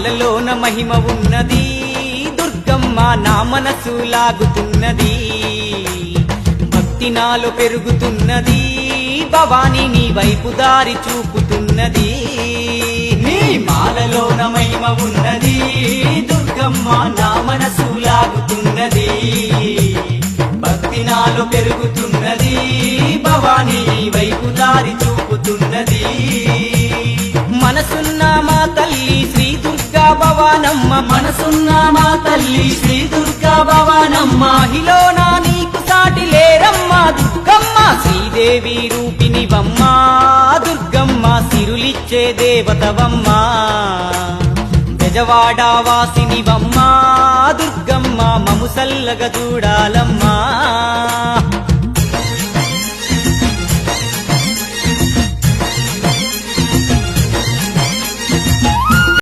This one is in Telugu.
మాలలోన మహిమ ఉన్నది దుర్గమ్మ నా మనసు లాగుతున్నది భక్తి నాలో పెరుగుతున్నది భవాని నీ వైపు దారి చూపుతున్నది నీ మాలలోన మహిమ ఉన్నది దుర్గమ్మ నా మనసు లాగుతున్నది భక్తి నాలో పెరుగుతున్నది భవాని నీ వైపు దారి చూపుతున్నది మనసున్న మా తల్లి శ్రీ దుర్గా భవానమ్మ మనసున్న మా తల్లి శ్రీ దుర్గా భవానమ్మ మహిళన నీకు సాటి లేరమ్మ దుర్గమ్మ శ్రీదేవి రూపినివమ్మ దుర్గమ్మ సిరులిచ్చే దేవతవమ్మ బెజవాడ వాసినివమ్మ దుర్గమ్మ మము సల్లగ చూడాలమ్మా